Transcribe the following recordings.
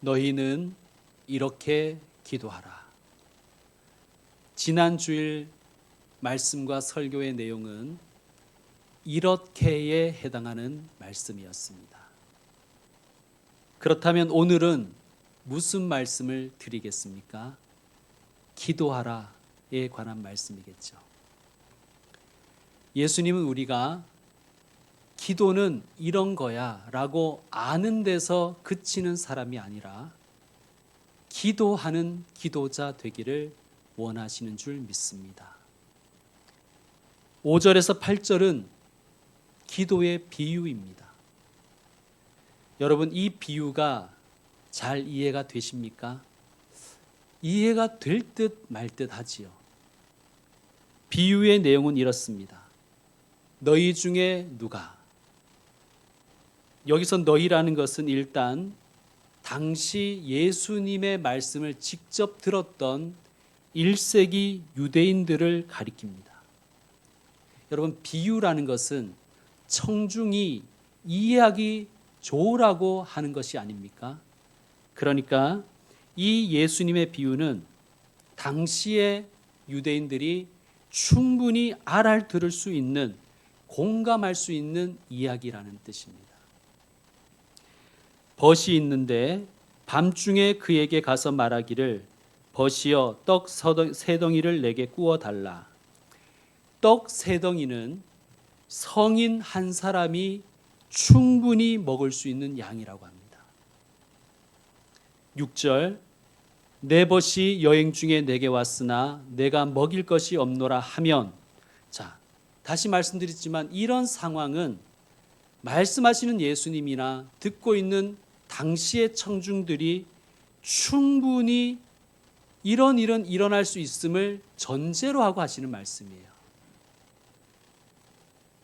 너희는 이렇게 기도하라. 지난 주일 말씀과 설교의 내용은 이렇게에 해당하는 말씀이었습니다. 그렇다면 오늘은 무슨 말씀을 드리겠습니까? 기도하라에 관한 말씀이겠죠. 예수님은 우리가 기도는 이런 거야 라고 아는 데서 그치는 사람이 아니라 기도하는 기도자 되기를 원하시는 줄 믿습니다. 5절에서 8절은 기도의 비유입니다. 여러분, 이 비유가 잘 이해가 되십니까? 이해가 될 듯 말 듯 하지요. 비유의 내용은 이렇습니다. 너희 중에 누가, 여기서 너희라는 것은 일단 당시 예수님의 말씀을 직접 들었던 1세기 유대인들을 가리킵니다. 여러분, 비유라는 것은 청중이 이해하기 좋으라고 하는 것이 아닙니까? 그러니까 이 예수님의 비유는 당시의 유대인들이 충분히 알아들을 수 있는, 공감할 수 있는 이야기라는 뜻입니다. 벗이 있는데 밤중에 그에게 가서 말하기를 벗이여 떡 세 덩이를 내게 구워 달라. 떡 세 덩이는 성인 한 사람이 충분히 먹을 수 있는 양이라고 합니다. 6절 내 벗이 여행 중에 내게 왔으나 내가 먹일 것이 없노라 하면, 자, 다시 말씀드렸지만 이런 상황은 말씀하시는 예수님이나 듣고 있는 당시의 청중들이 충분히 이런 일은 일어날 수 있음을 전제로 하고 하시는 말씀이에요.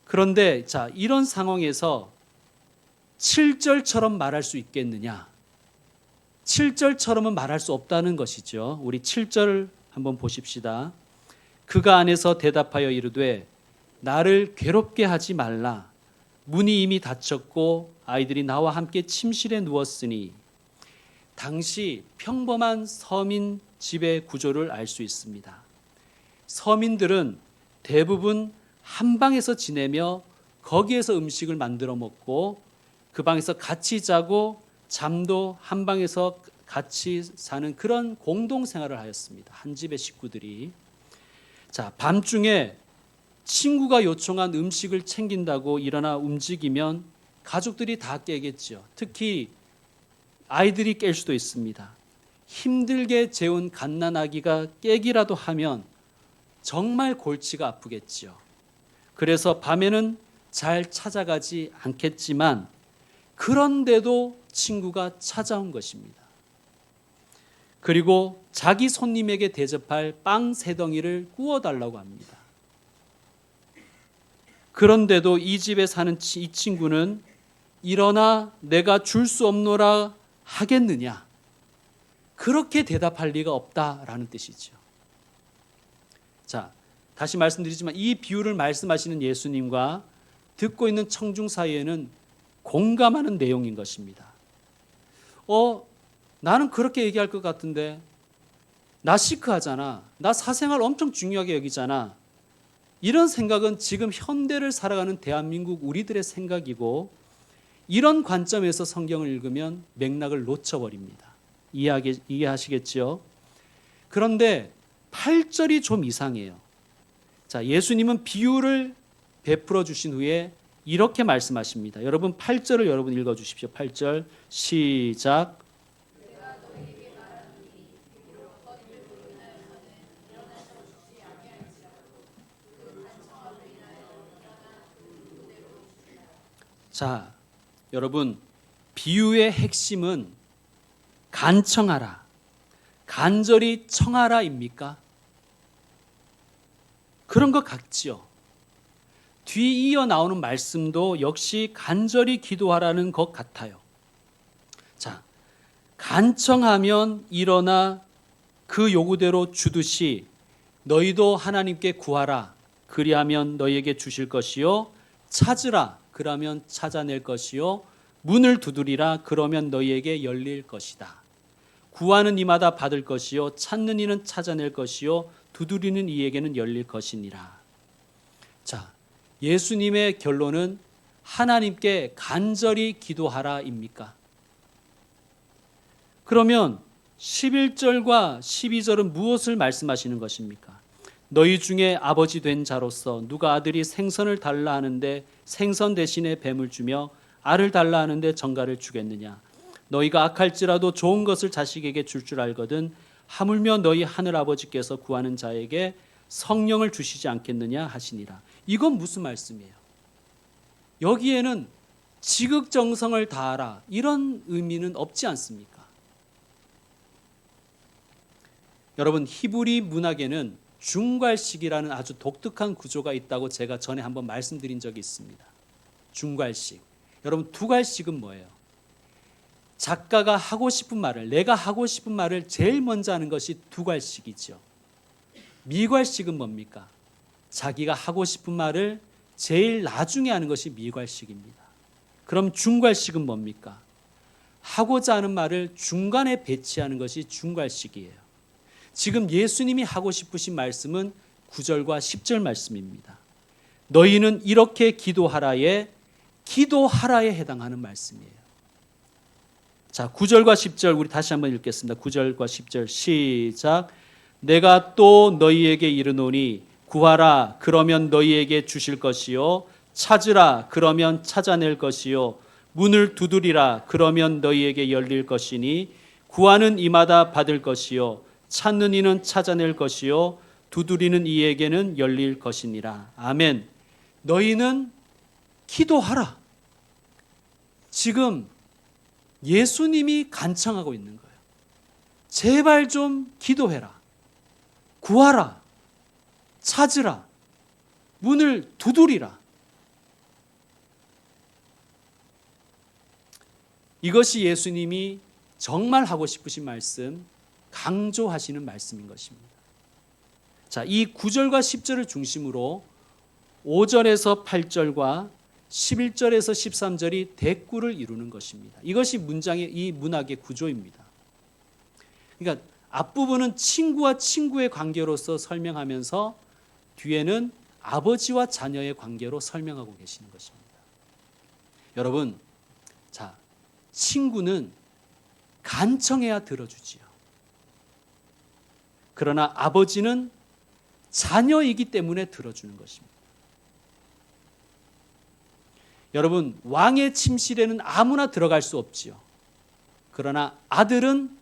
그런데 자, 이런 상황에서 7절처럼 말할 수 있겠느냐? 7절처럼은 말할 수 없다는 것이죠. 우리 7절 한번 보십시다. 그가 안에서 대답하여 이르되 나를 괴롭게 하지 말라. 문이 이미 닫혔고 아이들이 나와 함께 침실에 누웠으니. 당시 평범한 서민 집의 구조를 알 수 있습니다. 서민들은 대부분 한 방에서 지내며 거기에서 음식을 만들어 먹고 그 방에서 같이 자고 잠도 한 방에서 같이 사는 그런 공동생활을 하였습니다. 한 집의 식구들이. 자, 밤중에 친구가 요청한 음식을 챙긴다고 일어나 움직이면 가족들이 다 깨겠죠. 특히 아이들이 깰 수도 있습니다. 힘들게 재운 갓난아기가 깨기라도 하면 정말 골치가 아프겠죠. 그래서 밤에는 잘 찾아가지 않겠지만 그런데도 친구가 찾아온 것입니다. 그리고 자기 손님에게 대접할 빵 세 덩이를 구워달라고 합니다. 그런데도 이 집에 사는 이 친구는 일어나 내가 줄 수 없노라 하겠느냐? 그렇게 대답할 리가 없다라는 뜻이죠. 자, 다시 말씀드리지만 이 비유를 말씀하시는 예수님과 듣고 있는 청중 사이에는 공감하는 내용인 것입니다. 나는 그렇게 얘기할 것 같은데, 나 시크하잖아, 나 사생활 엄청 중요하게 여기잖아, 이런 생각은 지금 현대를 살아가는 대한민국 우리들의 생각이고, 이런 관점에서 성경을 읽으면 맥락을 놓쳐버립니다. 이해하시겠죠? 그런데 8절이 좀 이상해요. 자, 예수님은 비유를 베풀어 주신 후에 이렇게 말씀하십니다. 여러분 8절을 여러분 읽어주십시오. 8절 시작. 자, 여러분, 비유의 핵심은 간청하라, 간절히 청하라입니까? 그런 것 같지요. 뒤이어 나오는 말씀도 역시 간절히 기도하라는 것 같아요. 자, 간청하면 일어나 그 요구대로 주듯이 너희도 하나님께 구하라. 그리하면 너희에게 주실 것이요. 찾으라. 그러면 찾아낼 것이요. 문을 두드리라. 그러면 너희에게 열릴 것이다. 구하는 이마다 받을 것이요 찾는 이는 찾아낼 것이요 두드리는 이에게는 열릴 것이니라. 자, 예수님의 결론은 하나님께 간절히 기도하라입니까? 그러면 11절과 12절은 무엇을 말씀하시는 것입니까? 너희 중에 아버지 된 자로서 누가 아들이 생선을 달라 하는데 생선 대신에 뱀을 주며 알을 달라 하는데 정갈을 주겠느냐? 너희가 악할지라도 좋은 것을 자식에게 줄 알거든 하물며 너희 하늘 아버지께서 구하는 자에게 성령을 주시지 않겠느냐 하시니라. 이건 무슨 말씀이에요? 여기에는 지극정성을 다하라 이런 의미는 없지 않습니까? 여러분, 히브리 문학에는 중괄식이라는 아주 독특한 구조가 있다고 제가 전에 한번 말씀드린 적이 있습니다. 중괄식. 여러분, 두괄식은 뭐예요? 작가가 하고 싶은 말을, 내가 하고 싶은 말을 제일 먼저 하는 것이 두괄식이죠. 미괄식은 뭡니까? 자기가 하고 싶은 말을 제일 나중에 하는 것이 미괄식입니다. 그럼 중괄식은 뭡니까? 하고자 하는 말을 중간에 배치하는 것이 중괄식이에요. 지금 예수님이 하고 싶으신 말씀은 9절과 10절 말씀입니다. 너희는 이렇게 기도하라에 해당하는 말씀이에요. 자, 9절과 10절 우리 다시 한번 읽겠습니다. 9절과 10절 시작. 내가 또 너희에게 이르노니 구하라 그러면 너희에게 주실 것이요 찾으라 그러면 찾아낼 것이요 문을 두드리라 그러면 너희에게 열릴 것이니 구하는 이마다 받을 것이요 찾는 이는 찾아낼 것이요 두드리는 이에게는 열릴 것이니라. 아멘. 너희는 기도하라. 지금 예수님이 간청하고 있는 거예요. 제발 좀 기도해라. 구하라. 찾으라. 문을 두드리라. 이것이 예수님이 정말 하고 싶으신 말씀, 강조하시는 말씀인 것입니다. 자, 이 9절과 10절을 중심으로 5절에서 8절과 11절에서 13절이 대꾸를 이루는 것입니다. 이것이 이 문학의 구조입니다. 그러니까 앞부분은 친구와 친구의 관계로서 설명하면서 뒤에는 아버지와 자녀의 관계로 설명하고 계시는 것입니다. 여러분, 자, 친구는 간청해야 들어주지요. 그러나 아버지는 자녀이기 때문에 들어주는 것입니다. 여러분, 왕의 침실에는 아무나 들어갈 수 없지요. 그러나 아들은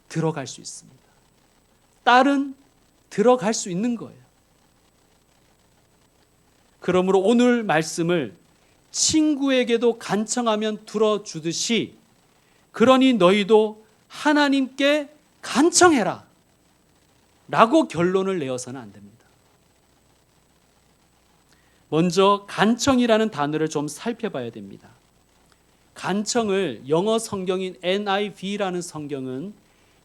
들어갈 수 있습니다. 딸은 들어갈 수 있는 거예요. 그러므로 오늘 말씀을 친구에게도 간청하면 들어주듯이 그러니 너희도 하나님께 간청해라 라고 결론을 내어서는 안 됩니다. 먼저 간청이라는 단어를 좀 살펴봐야 됩니다. 간청을 영어 성경인 NIV라는 성경은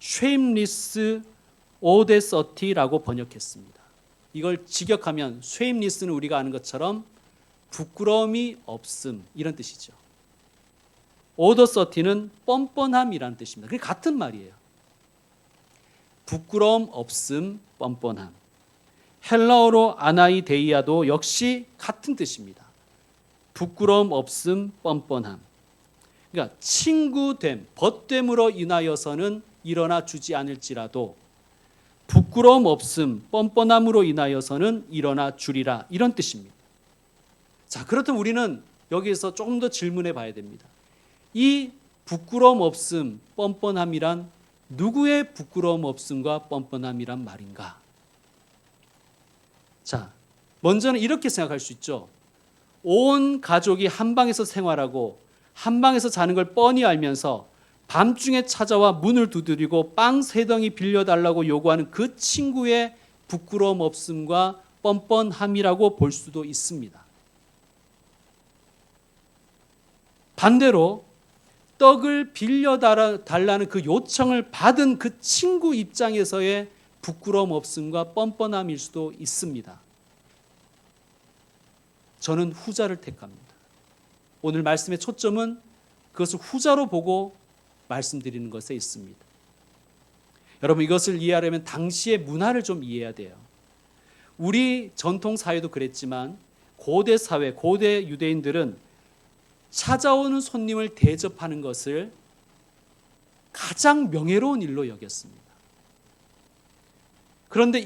shameless audacity라고 번역했습니다. 이걸 직역하면 shameless는 우리가 아는 것처럼 부끄러움이 없음 이런 뜻이죠. audacity는 뻔뻔함이라는 뜻입니다. 그게 같은 말이에요. 부끄러움 없음, 뻔뻔함. 헬라어로 아나이데이아도 역시 같은 뜻입니다. 부끄러움 없음, 뻔뻔함. 그러니까 친구됨, 벗됨으로 인하여서는 일어나 주지 않을지라도 부끄러움 없음, 뻔뻔함으로 인하여서는 일어나 주리라 이런 뜻입니다. 자, 그렇다면 우리는 여기에서 조금 더 질문해 봐야 됩니다. 이 부끄러움 없음, 뻔뻔함이란 누구의 부끄러움 없음과 뻔뻔함이란 말인가? 자, 먼저는 이렇게 생각할 수 있죠. 온 가족이 한 방에서 생활하고 한 방에서 자는 걸 뻔히 알면서 밤중에 찾아와 문을 두드리고 빵 3덩이 빌려달라고 요구하는 그 친구의 부끄러움 없음과 뻔뻔함이라고 볼 수도 있습니다. 반대로 떡을 빌려달라는 그 요청을 받은 그 친구 입장에서의 부끄러움 없음과 뻔뻔함일 수도 있습니다. 저는 후자를 택합니다. 오늘 말씀의 초점은 그것을 후자로 보고 말씀드리는 것에 있습니다. 여러분, 이것을 이해하려면 당시의 문화를 좀 이해해야 돼요. 우리 전통 사회도 그랬지만 고대 사회, 고대 유대인들은 찾아오는 손님을 대접하는 것을 가장 명예로운 일로 여겼습니다. 그런데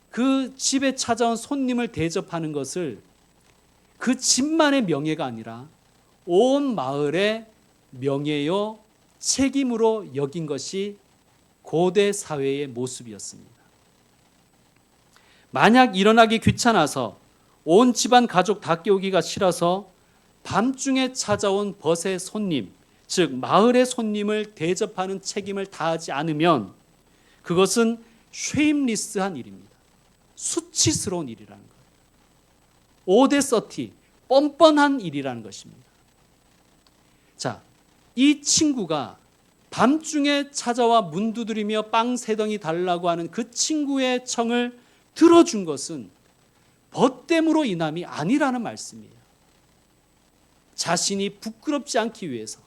그 집에 찾아온 손님을 대접하는 것을 그 집만의 명예가 아니라 온 마을의 명예요 책임으로 여긴 것이 고대 사회의 모습이었습니다. 만약 일어나기 귀찮아서 온 집안 가족 다 깨우기가 싫어서 밤중에 찾아온 벗의 손님, 즉 마을의 손님을 대접하는 책임을 다하지 않으면 그것은 쉐임리스한 일입니다. 수치스러운 일이라는 거예요. 오데서티, 뻔뻔한 일이라는 것입니다. 자, 이 친구가 밤중에 찾아와 문 두드리며 빵 3덩이 달라고 하는 그 친구의 청을 들어준 것은 벗됨으로 인함이 아니라는 말씀이에요. 자신이 부끄럽지 않기 위해서,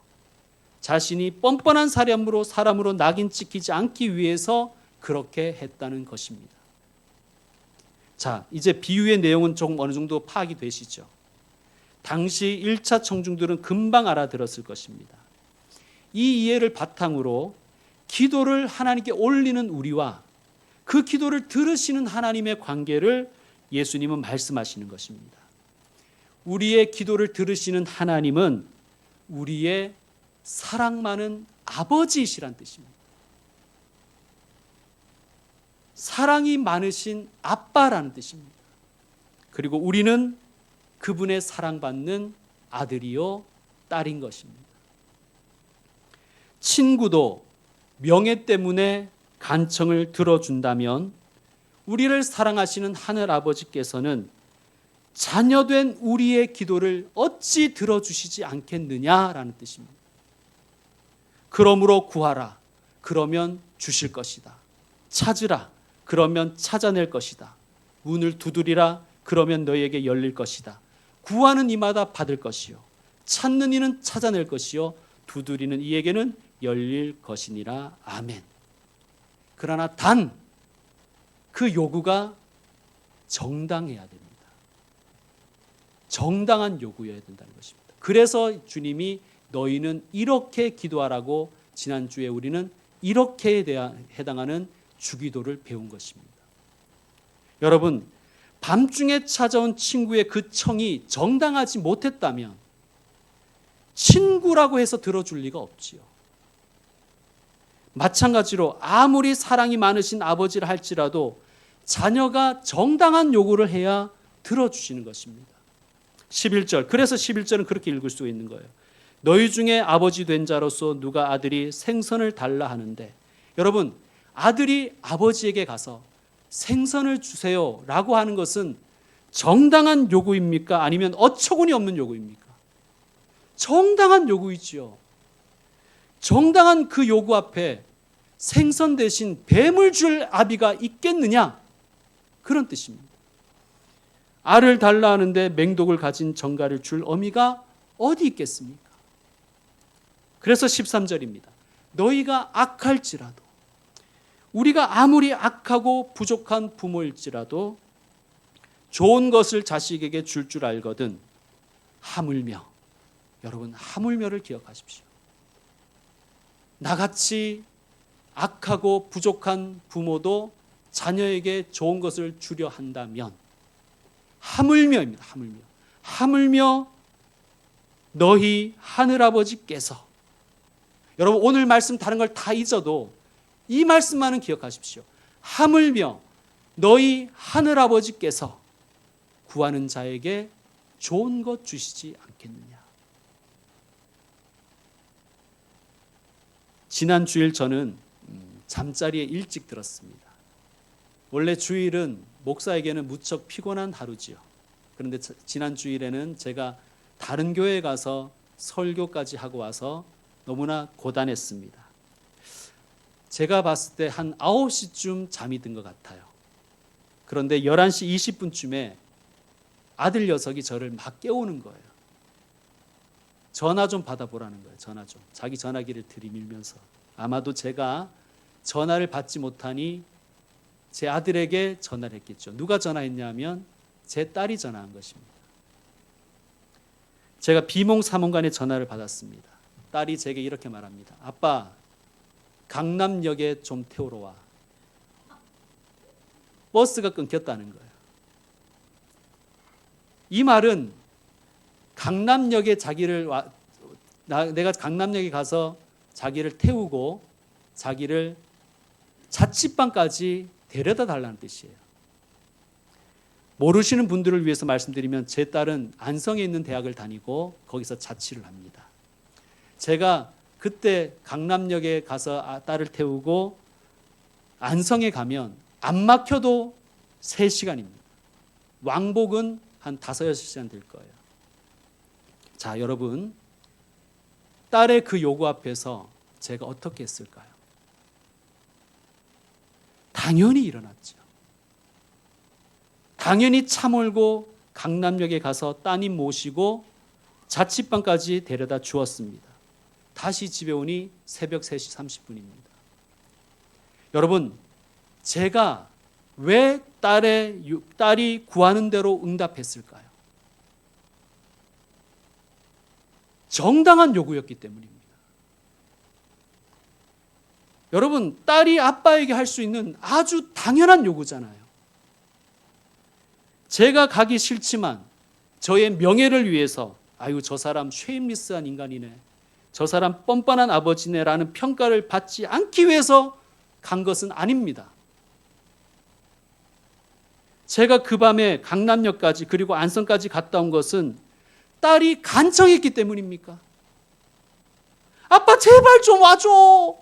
자신이 뻔뻔한 사람으로 낙인 찍히지 않기 위해서 그렇게 했다는 것입니다. 자, 이제 비유의 내용은 조금 어느 정도 파악이 되시죠? 당시 1차 청중들은 금방 알아들었을 것입니다. 이 이해를 바탕으로 기도를 하나님께 올리는 우리와 그 기도를 들으시는 하나님의 관계를 예수님은 말씀하시는 것입니다. 우리의 기도를 들으시는 하나님은 우리의 사랑 많은 아버지이시란 뜻입니다. 사랑이 많으신 아빠라는 뜻입니다. 그리고 우리는 그분의 사랑받는 아들이요 딸인 것입니다. 친구도 명예 때문에 간청을 들어준다면 우리를 사랑하시는 하늘 아버지께서는 자녀된 우리의 기도를 어찌 들어주시지 않겠느냐라는 뜻입니다. 그러므로 구하라. 그러면 주실 것이다. 찾으라. 그러면 찾아낼 것이다. 문을 두드리라. 그러면 너희에게 열릴 것이다. 구하는 이마다 받을 것이요. 찾는 이는 찾아낼 것이요. 두드리는 이에게는 열릴 것이니라. 아멘. 그러나 단 그 요구가 정당해야 됩니다. 정당한 요구여야 된다는 것입니다. 그래서 주님이 너희는 이렇게 기도하라고 지난주에 우리는 이렇게에 해당하는 주기도를 배운 것입니다. 여러분, 밤중에 찾아온 친구의 그 청이 정당하지 못했다면 친구라고 해서 들어줄 리가 없지요. 마찬가지로 아무리 사랑이 많으신 아버지라 할지라도 자녀가 정당한 요구를 해야 들어주시는 것입니다. 11절, 그래서 11절은 그렇게 읽을 수 있는 거예요. 너희 중에 아버지 된 자로서 누가 아들이 생선을 달라 하는데, 여러분, 아들이 아버지에게 가서 생선을 주세요 라고 하는 것은 정당한 요구입니까? 아니면 어처구니 없는 요구입니까? 정당한 요구이지요. 정당한 그 요구 앞에 생선 대신 뱀을 줄 아비가 있겠느냐? 그런 뜻입니다. 알을 달라 하는데 맹독을 가진 정갈을 줄 어미가 어디 있겠습니까? 그래서 13절입니다. 너희가 악할지라도, 우리가 아무리 악하고 부족한 부모일지라도 좋은 것을 자식에게 줄 알거든 하물며, 여러분 하물며를 기억하십시오. 나같이 악하고 부족한 부모도 자녀에게 좋은 것을 주려 한다면 하물며입니다. 하물며 너희 하늘아버지께서, 여러분 오늘 말씀 다른 걸 다 잊어도 이 말씀만은 기억하십시오. 하물며 너희 하늘아버지께서 구하는 자에게 좋은 것 주시지 않겠느냐. 지난 주일 저는 잠자리에 일찍 들었습니다. 원래 주일은 목사에게는 무척 피곤한 하루지요. 그런데 지난 주일에는 제가 다른 교회에 가서 설교까지 하고 와서 너무나 고단했습니다. 제가 봤을 때 한 9시쯤 잠이 든 것 같아요. 그런데 11시 20분쯤에 아들 녀석이 저를 막 깨우는 거예요. 전화 좀 받아보라는 거예요. 전화 좀. 자기 전화기를 들이밀면서. 아마도 제가 전화를 받지 못하니 제 아들에게 전화를 했겠죠. 누가 전화했냐면 제 딸이 전화한 것입니다. 제가 비몽사몽간에 전화를 받았습니다. 딸이 제게 이렇게 말합니다. 아빠, 강남역에 좀 태우러 와. 버스가 끊겼다는 거예요. 이 말은 강남역에 내가 강남역에 가서 자기를 태우고 자기를 자취방까지 데려다 달라는 뜻이에요. 모르시는 분들을 위해서 말씀드리면 제 딸은 안성에 있는 대학을 다니고 거기서 자취를 합니다. 제가 그때 강남역에 가서 딸을 태우고 안성에 가면 안 막혀도 3시간입니다. 왕복은 한 5-6시간 될 거예요. 자, 여러분, 딸의 그 요구 앞에서 제가 어떻게 했을까요? 당연히 일어났죠. 당연히 차 몰고 강남역에 가서 따님 모시고 자취방까지 데려다 주었습니다. 다시 집에 오니 새벽 3시 30분입니다. 여러분, 제가 왜 딸이 구하는 대로 응답했을까요? 정당한 요구였기 때문입니다. 여러분, 딸이 아빠에게 할 수 있는 아주 당연한 요구잖아요. 제가 가기 싫지만 저의 명예를 위해서 아유, 저 사람 쉐임리스한 인간이네, 저 사람 뻔뻔한 아버지네라는 평가를 받지 않기 위해서 간 것은 아닙니다. 제가 그 밤에 강남역까지 그리고 안성까지 갔다 온 것은 딸이 간청했기 때문입니까? 아빠 제발 좀 와줘.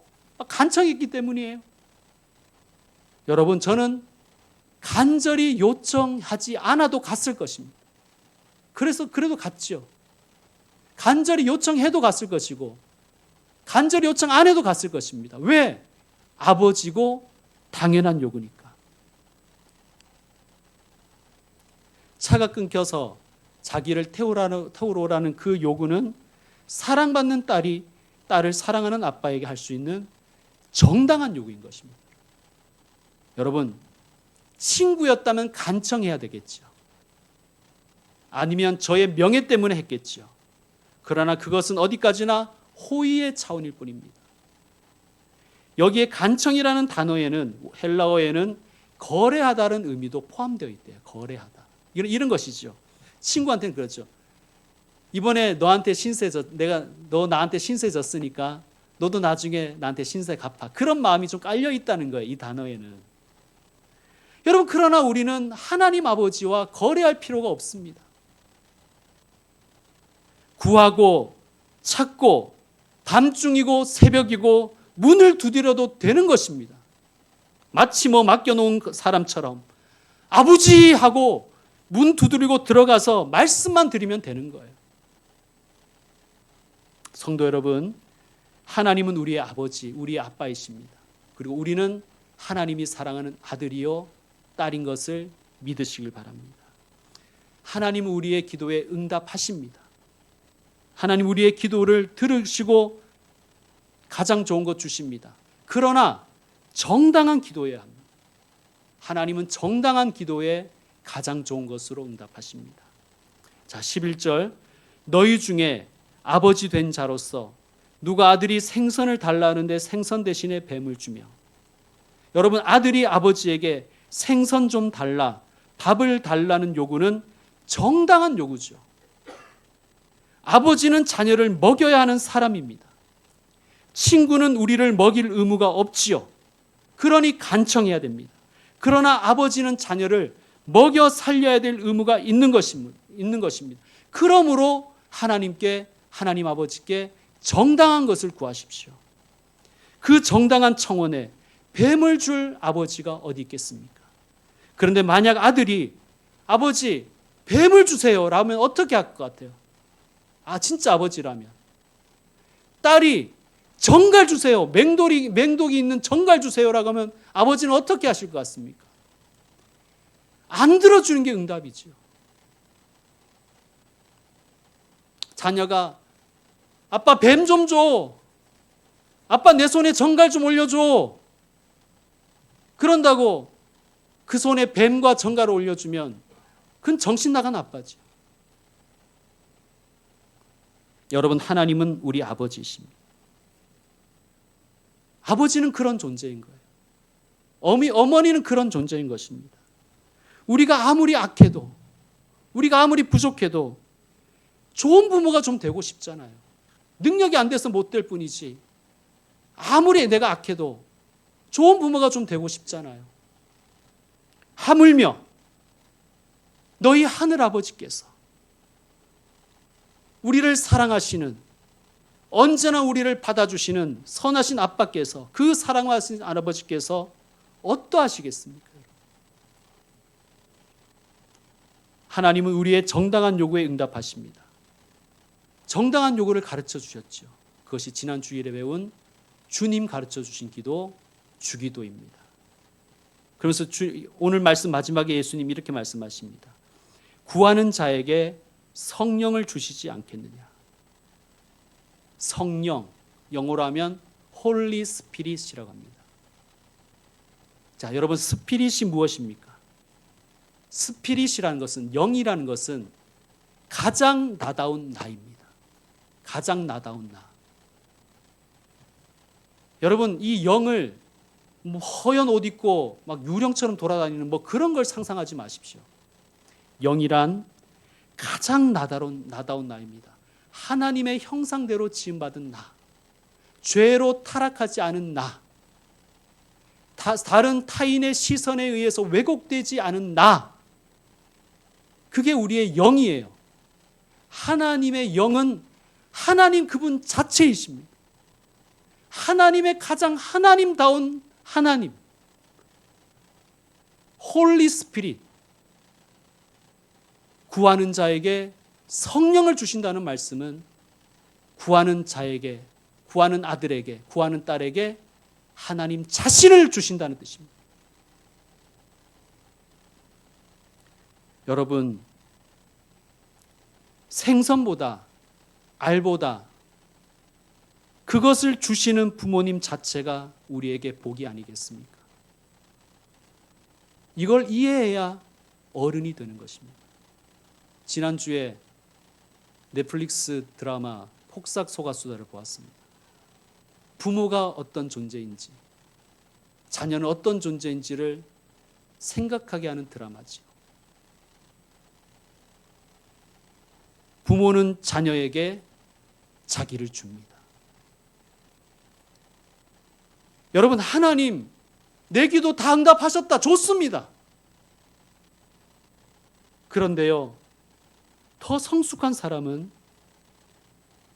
간청했기 때문이에요. 여러분, 저는 간절히 요청하지 않아도 갔을 것입니다. 그래도 갔죠. 간절히 요청해도 갔을 것이고 간절히 요청 안 해도 갔을 것입니다. 왜? 아버지고 당연한 요구니까. 차가 끊겨서 자기를 태우러 오라는 그 요구는 사랑받는 딸이 딸을 사랑하는 아빠에게 할 수 있는 정당한 요구인 것입니다. 여러분, 친구였다면 간청해야 되겠죠. 아니면 저의 명예 때문에 했겠죠. 그러나 그것은 어디까지나 호의의 차원일 뿐입니다. 여기에 간청이라는 단어에는, 헬라어에는 거래하다는 의미도 포함되어 있대요. 거래하다. 이런 것이죠. 친구한테는 그렇죠. 이번에 너한테 너 나한테 신세 졌으니까 너도 나중에 나한테 신세 갚아. 그런 마음이 좀 깔려 있다는 거예요. 이 단어에는. 여러분, 그러나 우리는 하나님 아버지와 거래할 필요가 없습니다. 구하고 찾고 밤중이고 새벽이고 문을 두드려도 되는 것입니다. 마치 맡겨놓은 사람처럼 아버지 하고 문 두드리고 들어가서 말씀만 드리면 되는 거예요. 성도 여러분, 하나님은 우리의 아버지, 우리의 아빠이십니다. 그리고 우리는 하나님이 사랑하는 아들이요 딸인 것을 믿으시길 바랍니다. 하나님은 우리의 기도에 응답하십니다. 하나님 우리의 기도를 들으시고 가장 좋은 것 주십니다. 그러나 정당한 기도해야 합니다. 하나님은 정당한 기도에 가장 좋은 것으로 응답하십니다. 자, 11절, 너희 중에 아버지 된 자로서 누가 아들이 생선을 달라 하는데 생선 대신에 뱀을 주며. 여러분, 아들이 아버지에게 생선 좀 달라, 밥을 달라는 요구는 정당한 요구죠. 아버지는 자녀를 먹여야 하는 사람입니다. 친구는 우리를 먹일 의무가 없지요. 그러니 간청해야 됩니다. 그러나 아버지는 자녀를 먹여 살려야 될 의무가 있는 것입니다. 그러므로 하나님 아버지께 정당한 것을 구하십시오. 그 정당한 청원에 뱀을 줄 아버지가 어디 있겠습니까? 그런데 만약 아들이 아버지 뱀을 주세요 라면 어떻게 할 것 같아요? 진짜 아버지라면. 딸이 정갈 주세요, 맹독이 있는 정갈 주세요라고 하면 아버지는 어떻게 하실 것 같습니까? 안 들어주는 게 응답이죠. 자녀가 아빠 뱀 좀 줘, 아빠 내 손에 정갈 좀 올려줘, 그런다고 그 손에 뱀과 정갈을 올려주면 그건 정신 나간 아빠지. 여러분, 하나님은 우리 아버지이십니다. 아버지는 그런 존재인 거예요. 어머니는 그런 존재인 것입니다. 우리가 아무리 악해도, 우리가 아무리 부족해도 좋은 부모가 좀 되고 싶잖아요. 능력이 안 돼서 못 될 뿐이지, 아무리 내가 악해도 좋은 부모가 좀 되고 싶잖아요. 하물며 너희 하늘아버지께서 우리를 사랑하시는, 언제나 우리를 받아주시는 선하신 아빠께서, 그 사랑하신 할아버지께서 어떠하시겠습니까? 하나님은 우리의 정당한 요구에 응답하십니다. 정당한 요구를 가르쳐 주셨죠. 그것이 지난 주일에 배운 주님 가르쳐 주신 기도, 주기도입니다. 그러면서 오늘 말씀 마지막에 예수님이 이렇게 말씀하십니다. 구하는 자에게 성령을 주시지 않겠느냐. 성령, 영어로 하면 홀리 스피릿이라고 합니다. 자, 여러분, 스피릿이 무엇입니까? 스피릿이라는 것은, 영이라는 것은 가장 나다운 나입니다. 가장 나다운 나. 여러분, 이 영을 허연 옷 입고 막 유령처럼 돌아다니는 그런 걸 상상하지 마십시오. 영이란 가장 나다운 나입니다. 하나님의 형상대로 지음받은 나, 죄로 타락하지 않은 나, 다른 타인의 시선에 의해서 왜곡되지 않은 나, 그게 우리의 영이에요. 하나님의 영은 하나님 그분 자체이십니다. 하나님의 가장 하나님다운 하나님, 홀리 스피릿. 구하는 자에게 성령을 주신다는 말씀은 구하는 자에게, 구하는 아들에게, 구하는 딸에게 하나님 자신을 주신다는 뜻입니다. 여러분, 생선보다, 알보다 그것을 주시는 부모님 자체가 우리에게 복이 아니겠습니까? 이걸 이해해야 어른이 되는 것입니다. 지난주에 넷플릭스 드라마 폭삭 속았수다를 보았습니다. 부모가 어떤 존재인지, 자녀는 어떤 존재인지를 생각하게 하는 드라마지요. 부모는 자녀에게 자기를 줍니다. 여러분, 하나님 내 기도 다 응답하셨다, 좋습니다. 그런데요, 더 성숙한 사람은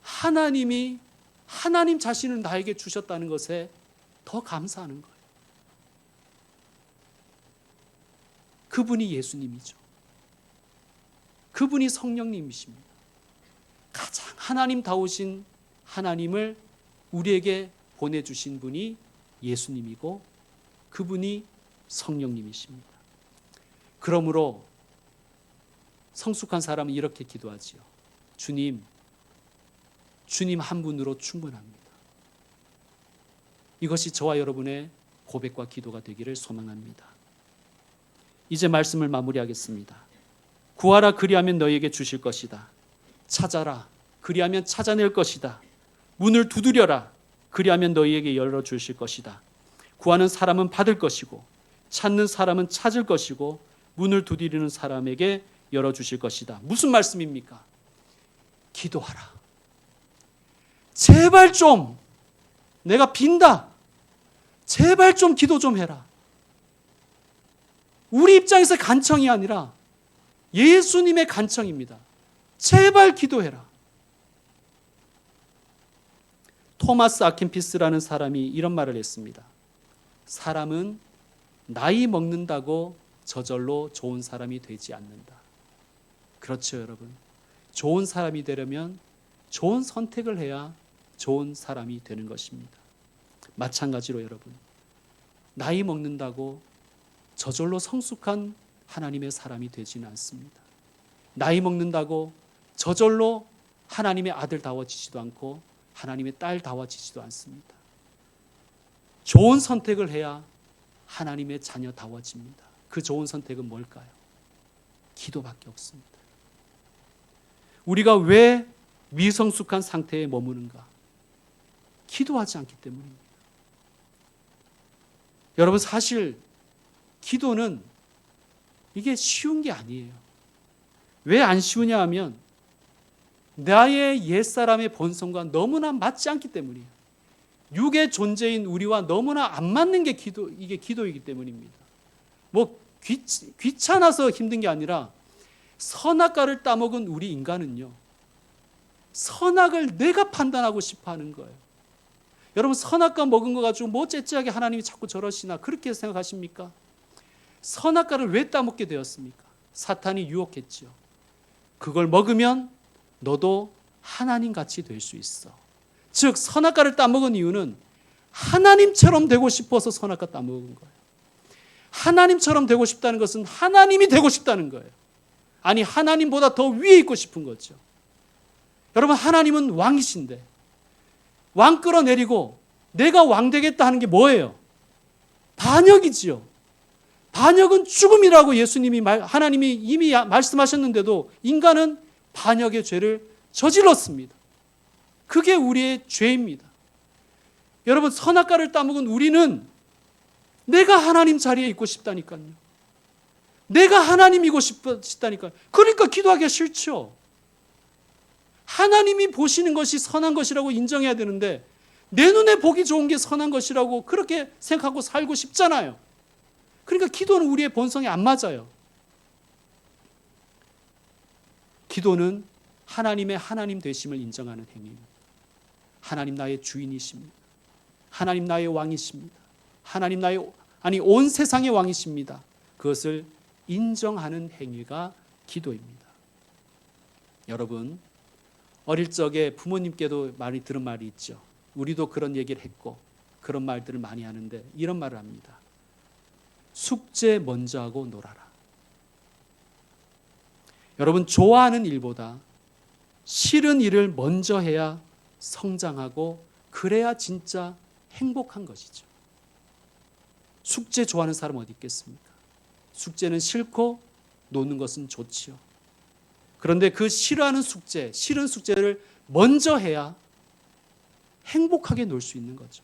하나님이 하나님 자신을 나에게 주셨다는 것에 더 감사하는 거예요. 그분이 예수님이죠. 그분이 성령님이십니다. 가장 하나님다우신 하나님을 우리에게 보내주신 분이 예수님이고 그분이 성령님이십니다. 그러므로 성숙한 사람은 이렇게 기도하지요. 주님 한 분으로 충분합니다. 이것이 저와 여러분의 고백과 기도가 되기를 소망합니다. 이제 말씀을 마무리하겠습니다. 구하라, 그리하면 너희에게 주실 것이다. 찾아라, 그리하면 찾아낼 것이다. 문을 두드려라, 그리하면 너희에게 열어주실 것이다. 구하는 사람은 받을 것이고 찾는 사람은 찾을 것이고 문을 두드리는 사람에게 열어주실 것이다. 무슨 말씀입니까? 기도하라. 제발 좀, 내가 빈다. 제발 좀 기도 좀 해라. 우리 입장에서 간청이 아니라 예수님의 간청입니다. 제발 기도해라. 토마스 아킨피스라는 사람이 이런 말을 했습니다. 사람은 나이 먹는다고 저절로 좋은 사람이 되지 않는다. 그렇죠, 여러분. 좋은 사람이 되려면 좋은 선택을 해야 좋은 사람이 되는 것입니다. 마찬가지로 여러분, 나이 먹는다고 저절로 성숙한 하나님의 사람이 되지는 않습니다. 나이 먹는다고 저절로 하나님의 아들다워지지도 않고 하나님의 딸다워지지도 않습니다. 좋은 선택을 해야 하나님의 자녀다워집니다. 그 좋은 선택은 뭘까요? 기도밖에 없습니다. 우리가 왜 미성숙한 상태에 머무는가? 기도하지 않기 때문입니다. 여러분, 사실 기도는 이게 쉬운 게 아니에요. 왜 안 쉬우냐 하면 나의 옛사람의 본성과 너무나 맞지 않기 때문이에요. 육의 존재인 우리와 너무나 안 맞는 게 이게 기도이기 때문입니다. 뭐 귀찮아서 힘든 게 아니라 선악과를 따먹은 우리 인간은요, 선악을 내가 판단하고 싶어 하는 거예요. 여러분, 선악과 먹은 거 가지고 뭐 째째하게 하나님이 자꾸 저러시나 그렇게 생각하십니까? 선악과를 왜 따먹게 되었습니까? 사탄이 유혹했죠. 그걸 먹으면 너도 하나님같이 될 수 있어. 즉 선악과를 따먹은 이유는 하나님처럼 되고 싶어서 선악과 따먹은 거예요. 하나님처럼 되고 싶다는 것은 하나님이 되고 싶다는 거예요. 아니, 하나님보다 더 위에 있고 싶은 거죠. 여러분, 하나님은 왕이신데 왕 끌어내리고 내가 왕 되겠다 하는 게 뭐예요? 반역이지요. 반역은 죽음이라고 하나님이 이미 말씀하셨는데도 인간은 반역의 죄를 저질렀습니다. 그게 우리의 죄입니다. 여러분, 선악과를 따먹은 우리는 내가 하나님 자리에 있고 싶다니까요. 내가 하나님이고 싶다니까요. 그러니까 기도하기가 싫죠. 하나님이 보시는 것이 선한 것이라고 인정해야 되는데 내 눈에 보기 좋은 게 선한 것이라고 그렇게 생각하고 살고 싶잖아요. 그러니까 기도는 우리의 본성에 안 맞아요. 기도는 하나님의 하나님 되심을 인정하는 행위입니다. 하나님 나의 주인이십니다. 하나님 나의 왕이십니다. 하나님 온 세상의 왕이십니다. 그것을 인정하는 행위가 기도입니다. 여러분, 어릴 적에 부모님께도 많이 들은 말이 있죠. 우리도 그런 얘기를 했고 그런 말들을 많이 하는데 이런 말을 합니다. 숙제 먼저 하고 놀아라. 여러분, 좋아하는 일보다 싫은 일을 먼저 해야 성장하고 그래야 진짜 행복한 것이죠. 숙제 좋아하는 사람 어디 있겠습니까? 숙제는 싫고 노는 것은 좋지요. 그런데 그 싫어하는 숙제, 싫은 숙제를 먼저 해야 행복하게 놀 수 있는 거죠.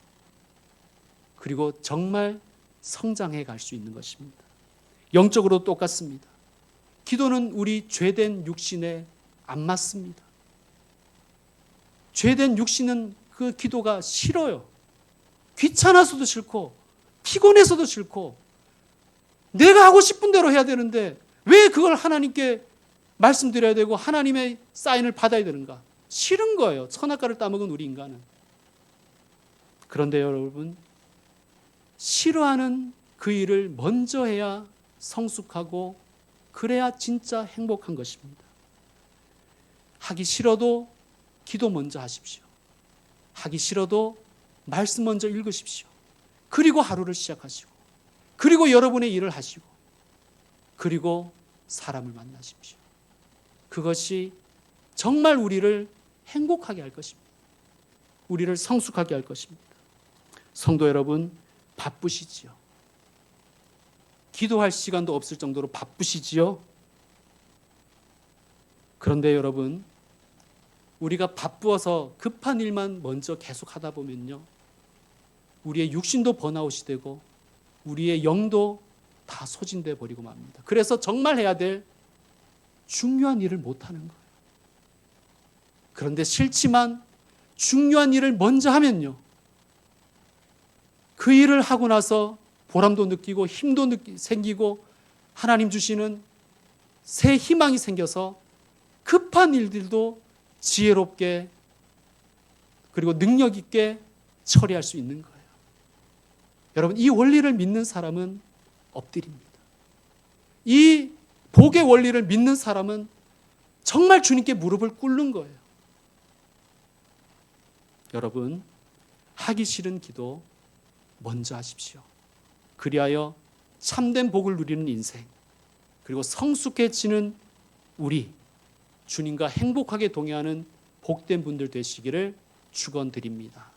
그리고 정말 성장해 갈 수 있는 것입니다. 영적으로 똑같습니다. 기도는 우리 죄된 육신에 안 맞습니다. 죄된 육신은 그 기도가 싫어요. 귀찮아서도 싫고 피곤해서도 싫고 내가 하고 싶은 대로 해야 되는데 왜 그걸 하나님께 말씀드려야 되고 하나님의 사인을 받아야 되는가? 싫은 거예요. 선악과를 따먹은 우리 인간은. 그런데 여러분, 싫어하는 그 일을 먼저 해야 성숙하고 그래야 진짜 행복한 것입니다. 하기 싫어도 기도 먼저 하십시오. 하기 싫어도 말씀 먼저 읽으십시오. 그리고 하루를 시작하시고 그리고 여러분의 일을 하시고 그리고 사람을 만나십시오. 그것이 정말 우리를 행복하게 할 것입니다. 우리를 성숙하게 할 것입니다. 성도 여러분, 바쁘시지요? 기도할 시간도 없을 정도로 바쁘시지요? 그런데 여러분, 우리가 바쁘어서 급한 일만 먼저 계속 하다 보면요, 우리의 육신도 번아웃이 되고 우리의 영도 다 소진돼 버리고 맙니다. 그래서 정말 해야 될 중요한 일을 못하는 거예요. 그런데 싫지만 중요한 일을 먼저 하면요, 그 일을 하고 나서 보람도 느끼고 힘도 생기고 하나님 주시는 새 희망이 생겨서 급한 일들도 지혜롭게 그리고 능력 있게 처리할 수 있는 거예요. 여러분, 이 원리를 믿는 사람은 엎드립니다. 이 복의 원리를 믿는 사람은 정말 주님께 무릎을 꿇는 거예요. 여러분, 하기 싫은 기도 먼저 하십시오. 그리하여 참된 복을 누리는 인생, 그리고 성숙해지는 우리, 주님과 행복하게 동행하는 복된 분들 되시기를 축원드립니다.